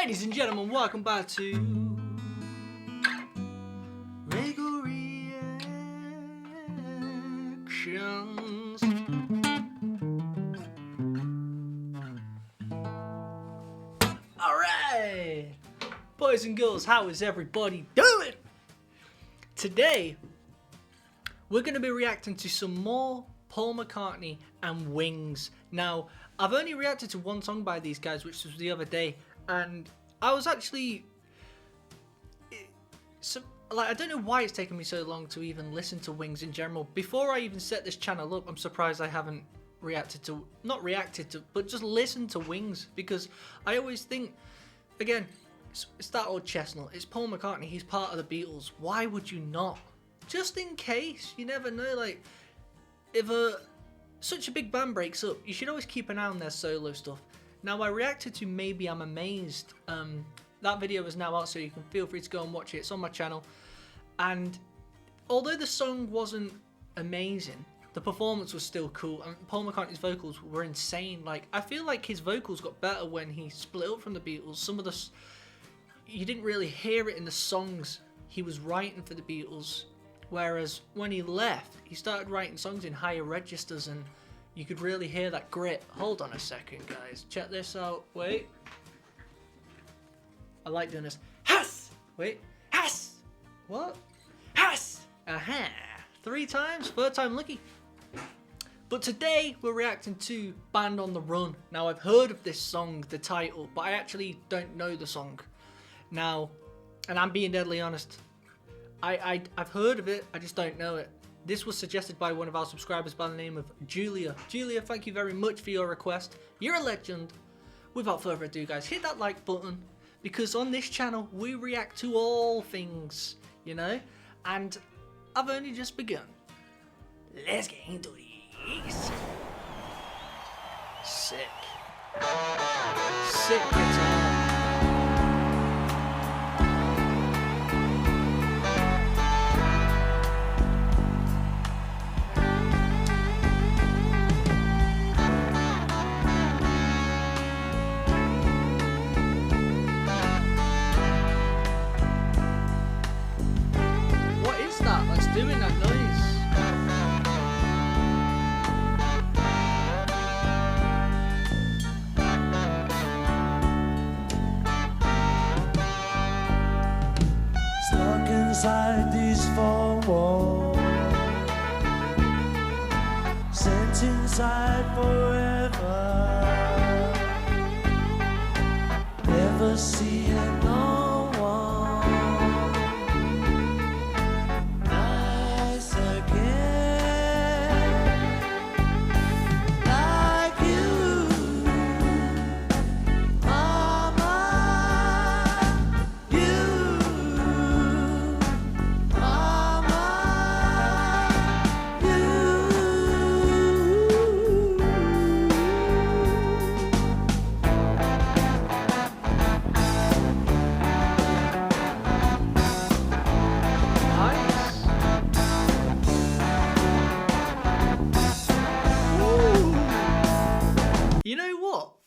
Ladies and gentlemen, welcome back to RAYGO Reactions. Alright, boys and girls, how is everybody doing? Today, we're going to be reacting to some more Paul McCartney and Wings. Now, I've only reacted to one song by these guys, which was the other day, and I was actually, I don't know why it's taken me so long to even listen to Wings in general. Before I even set this channel up, I'm surprised I haven't not reacted to, but just listened to Wings, because I always think, again, it's that old chestnut. It's Paul McCartney. He's part of the Beatles. Why would you not? Just in case. You never know. Like, if such a big band breaks up, you should always keep an eye on their solo stuff. Now, I reacted to Maybe I'm Amazed. That video is now out, so you can feel free to go and watch it. It's on my channel. And although the song wasn't amazing, the performance was still cool. And Paul McCartney's vocals were insane. Like, I feel like his vocals got better when he split up from the Beatles. Some of you didn't really hear it in the songs he was writing for the Beatles. Whereas when he left, he started writing songs in higher registers, and you could really hear that grit. Hold on a second, guys. Check this out. Wait. I like doing this. Has! Wait. Has! What? Has! Aha! 3 times. 3rd time lucky. But today, we're reacting to Band on the Run. Now, I've heard of this song, the title, but I actually don't know the song. Now, and I'm being deadly honest, I've heard of it, I just don't know it. This was suggested by one of our subscribers by the name of Julia. Julia, thank you very much for your request. You're a legend. Without further ado, guys, hit that like button, because on this channel, we react to all things, you know? And I've only just begun. Let's get into this. Sick. Sick guitar. Doing that noise. Stuck inside these 4 walls, sent inside forever, never seeing no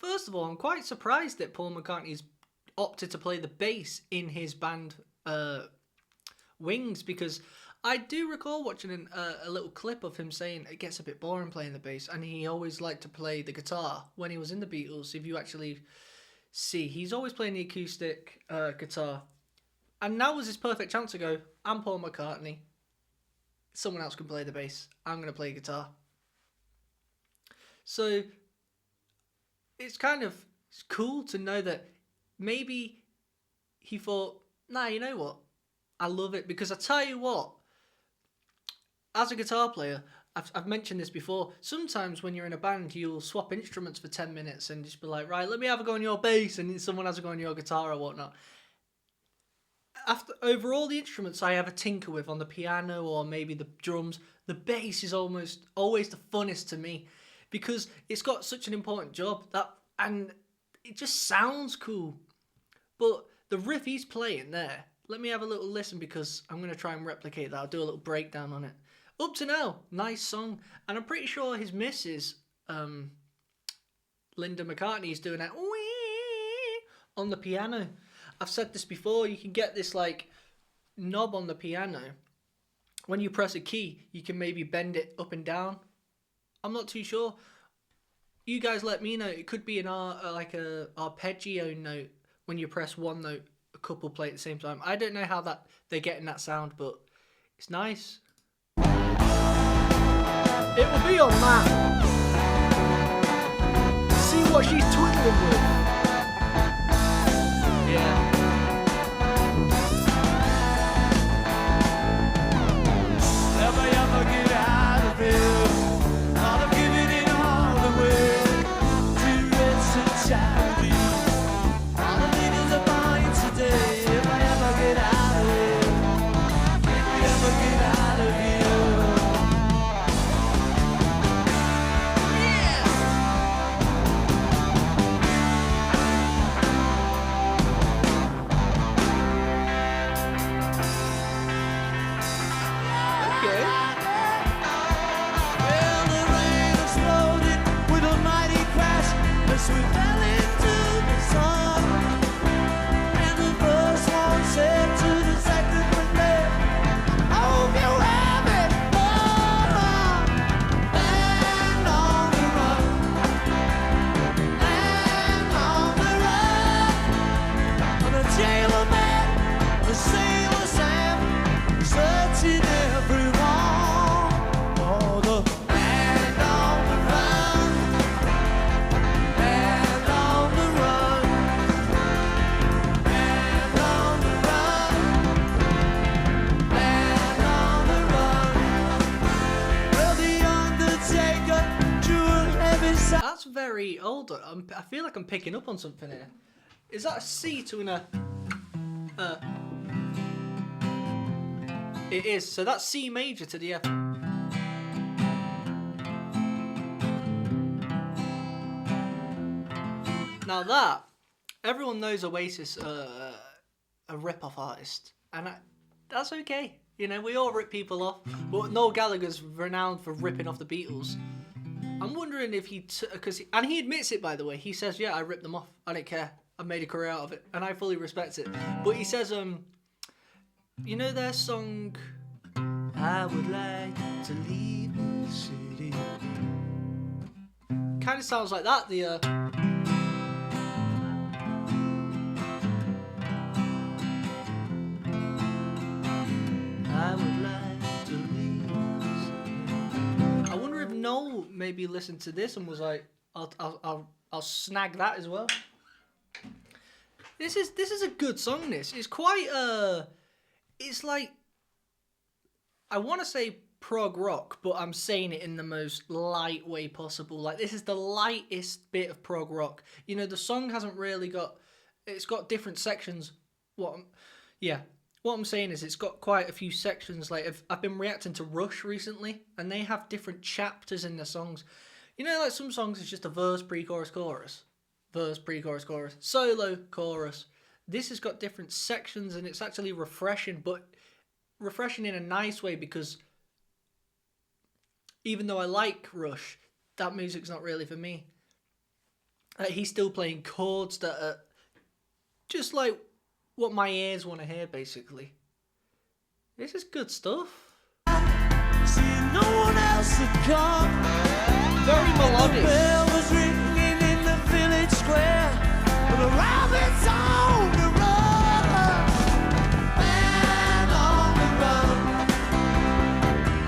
First of all, I'm quite surprised that Paul McCartney's opted to play the bass in his band Wings, because I do recall watching a little clip of him saying it gets a bit boring playing the bass, and he always liked to play the guitar when he was in the Beatles. If you actually see, he's always playing the acoustic guitar. And now was his perfect chance to go, I'm Paul McCartney. Someone else can play the bass. I'm going to play guitar. So it's cool to know that maybe he thought, nah, you know what? I love it, because I tell you what, as a guitar player, I've mentioned this before, sometimes when you're in a band, you'll swap instruments for 10 minutes and just be like, right, let me have a go on your bass, and someone has a go on your guitar or whatnot. Over all the instruments I ever tinker with, on the piano or maybe the drums, the bass is almost always the funnest to me, because it's got such an important job, and it just sounds cool. But the riff he's playing there, let me have a little listen, because I'm going to try and replicate that. I'll do a little breakdown on it. Up to now, nice song. And I'm pretty sure his missus, Linda McCartney, is doing that on the piano. I've said this before, you can get this like knob on the piano. When you press a key, you can maybe bend it up and down. I'm not too sure. You guys let me know. It could be an arpeggio note when you press one note, a couple play at the same time. I don't know how that they're getting that sound, but it's nice. It will be on that. See what she's twiddling with. Yeah. Never ever get out of here. Not of giving it all away. Too rich and charity. All the leaders are buying today. If I ever get out of here. If we ever get out of here. We fell into the sun, and the first one said to the second one, I hope you have it all. And on the run, and on the run, and the jailer man, the sailor Sam, searching everyone for the and on the run. That's very old. I feel like I'm picking up on something here. Is that a C to an It is. So that's C major to the F. Now that, everyone knows Oasis a rip-off artist, and that's okay. You know, we all rip people off, but Noel Gallagher's renowned for ripping off the Beatles. I'm wondering if he, and he admits it, by the way. He says, yeah, I ripped them off. I don't care. I made a career out of it, and I fully respect it. But he says, you know their song, I would like to leave the city. Kind of sounds like that, I would like to leave the city. I wonder if Noel maybe listened to this and was like, I'll snag that as well. This is a good song. This it's quite it's like, I want to say prog rock, but I'm saying it in the most light way possible. Like, this is the lightest bit of prog rock. You know, the song hasn't really got, it's got different sections. What I'm saying is it's got quite a few sections. Like, I've been reacting to Rush recently, and they have different chapters in their songs. You know, like some songs it's just a verse, pre-chorus, chorus. Verse, pre-chorus, chorus. Solo, chorus. This has got different sections, and it's actually refreshing, but refreshing in a nice way, because even though I like Rush, that music's not really for me. He's still playing chords that are just like what my ears want to hear, basically. This is good stuff. See, no one else had come. Very melodic. The bell was ringing in the village square, but the rabbits on the run, and on the run,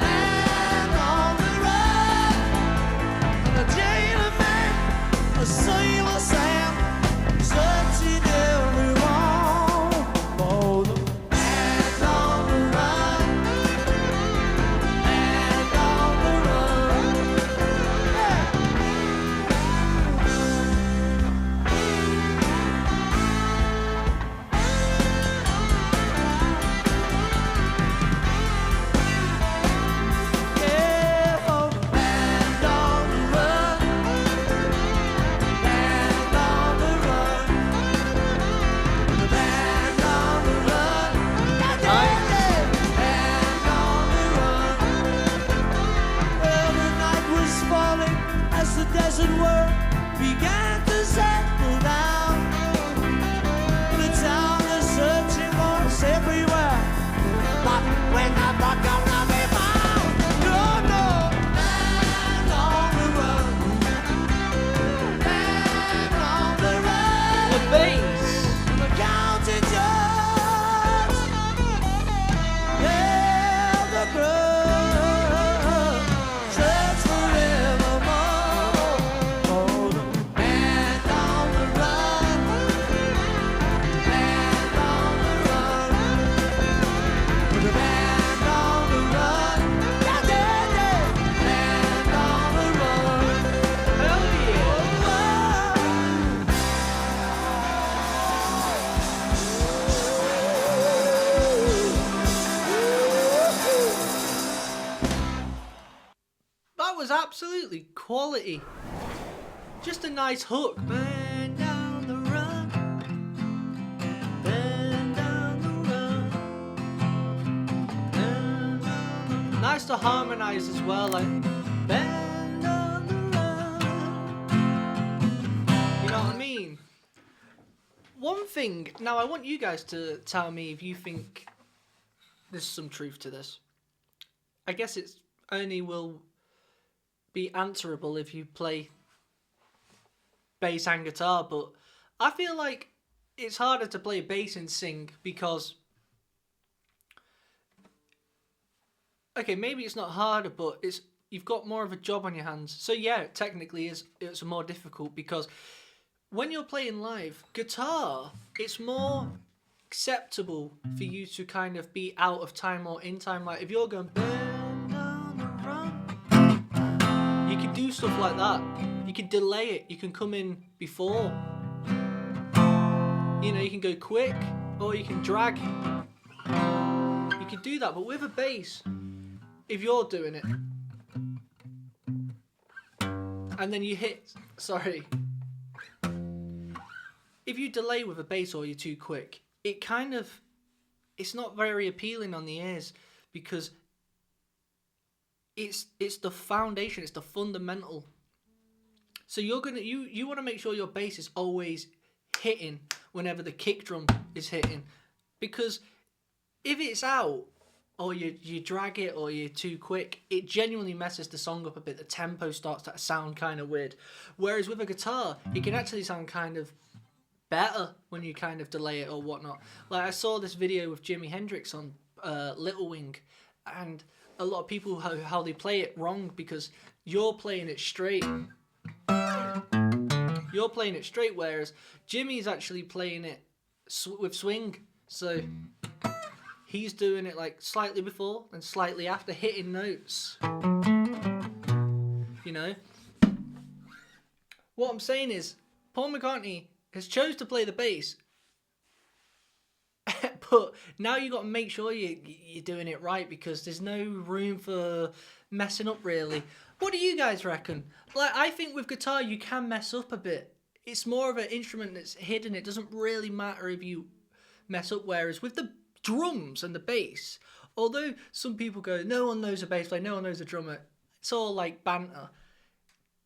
and on the run, and the jailer man, a sailor Sam, searching everyone for the and on the run, and on the run. absolutely quality. Just a nice hook. Burn down the run. Burn down the run. Burn down the run. Nice to harmonise as well, like burn down the run. You know what I mean? One thing, now I want you guys to tell me if you think there's some truth to this. I guess it's only will be answerable if you play bass and guitar, but I feel like it's harder to play bass and sing because, okay, maybe it's not harder, but you've got more of a job on your hands. So yeah, technically it's more difficult because when you're playing live guitar, it's more acceptable for you to kind of be out of time or in time. Like if you're going burn down the run, you can do stuff like that. You can delay it. You can come in before. You know, you can go quick or you can drag. You can do that, but with a bass, if you're doing it and then you hit, if you delay with a bass or you're too quick, it's not very appealing on the ears because it's the foundation, it's the fundamental. So you want to make sure your bass is always hitting whenever the kick drum is hitting, because if it's out or you drag it or you're too quick, it genuinely messes the song up a bit. The tempo starts to sound kind of weird. Whereas with a guitar, it can actually sound kind of better when you kind of delay it or whatnot. Like I saw this video with Jimi Hendrix on Little Wing, and a lot of people how they play it wrong because you're playing it straight. You're playing it straight, whereas Jimmy's actually playing it with swing. So he's doing it like slightly before and slightly after, hitting notes. You know? What I'm saying is, Paul McCartney has chose to play the bass, but now you got to make sure you're doing it right because there's no room for messing up really. What do you guys reckon? Like, I think with guitar you can mess up a bit. It's more of an instrument that's hidden. It doesn't really matter if you mess up, whereas with the drums and the bass, although some people go, no one knows a bass player, no one knows a drummer, it's all like banter.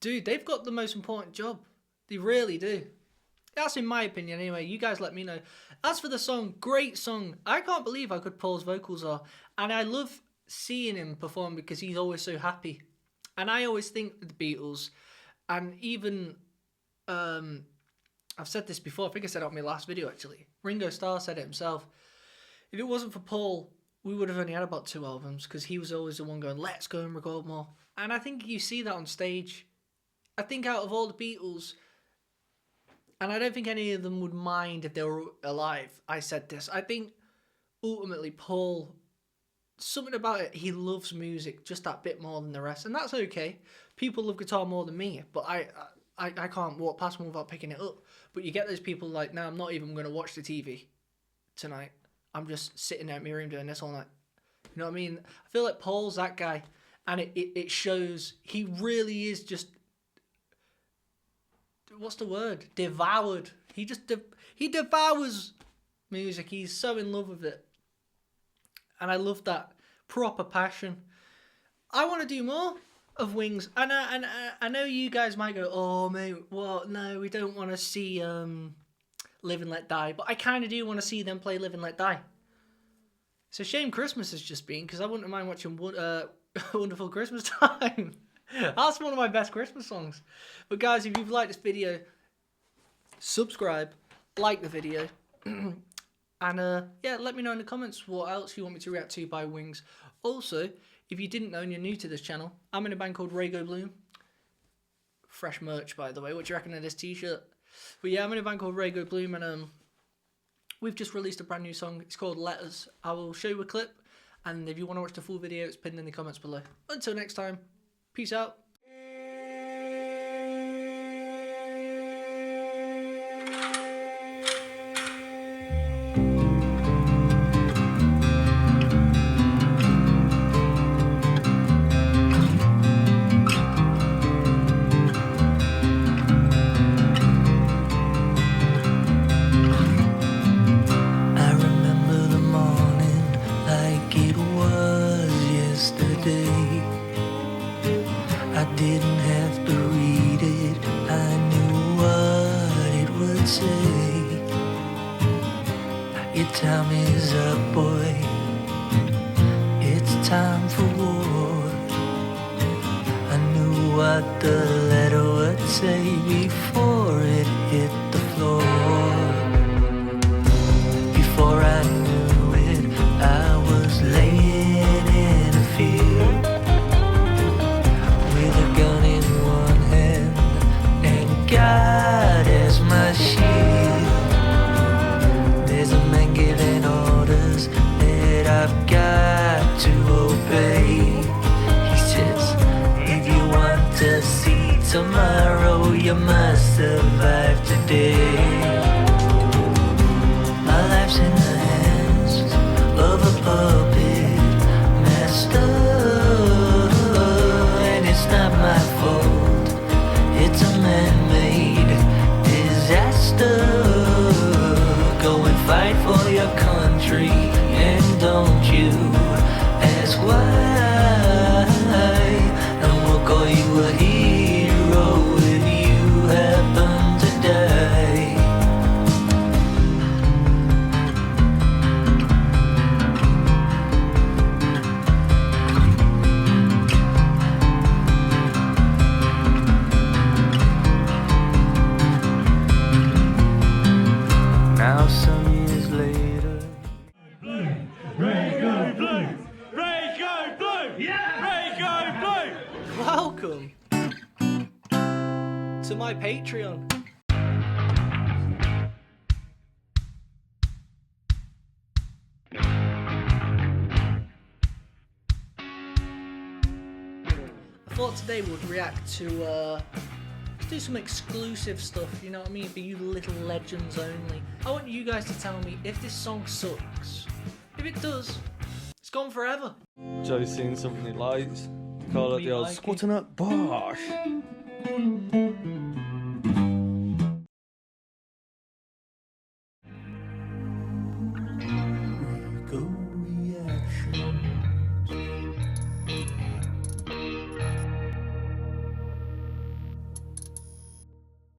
Dude, they've got the most important job. They really do. That's in my opinion anyway. You guys let me know. As for the song, great song. I can't believe how good Paul's vocals are. And I love seeing him perform because he's always so happy. And I always think the Beatles, and even, I've said this before, I think I said it on my last video actually. Ringo Starr said it himself. If it wasn't for Paul, we would have only had about 2 albums because he was always the one going, let's go and record more. And I think you see that on stage. I think out of all the Beatles, and I don't think any of them would mind if they were alive, I said this, I think ultimately Paul, something about it, he loves music just that bit more than the rest, and that's okay. People love guitar more than me, but I can't walk past one without picking it up. But you get those people like, no, I'm not even going to watch the TV tonight. I'm just sitting there in my room doing this all night. You know what I mean? I feel like Paul's that guy, and it shows. He really is just, what's the word? Devoured. He devours music. He's so in love with it. And I love that proper passion. I want to do more of Wings. And I know you guys might go, oh, mate, what? No, we don't want to see Live and Let Die. But I kind of do want to see them play Live and Let Die. It's a shame Christmas has just been, because I wouldn't mind watching Wonderful Christmas Time. That's one of my best Christmas songs. But guys, if you've liked this video, subscribe, like the video, and yeah, let me know in the comments what else you want me to react to by Wings. Also, if you didn't know and you're new to this channel, I'm in a band called RAYGO Bloom. Fresh merch, by the way. What do you reckon of this t-shirt? But yeah, I'm in a band called RAYGO Bloom, and we've just released a brand new song. It's called Letters. I will show you a clip, and if you want to watch the full video, it's pinned in the comments below. Until next time, peace out. Didn't have to read it, I knew what it would say. Your time is up, boy, it's time for war. I knew what the letter would say before it hit the floor. Before I knew it, I was laying in a field with a gun in one hand and God as my shield. There's a man giving orders that I've got to obey. He says, if you want to see tomorrow, you must survive today. My life's in the hands of a puppet master, and it's not my fault, it's a man-made disaster. Go and fight for your country, and don't you ask why. And we'll call you a hero if you happen to die. Now some years later, RAYGO Blue! RAYGO Blue! Yeah! RAYGO Blue! Welcome to my Patreon. I thought today we'd react to let's do some exclusive stuff, you know what I mean, for you little legends only. I want you guys to tell me if this song sucks. If it does, it's gone forever. Joe's seen something he likes. Call it Me the old like it. squatting up bosh.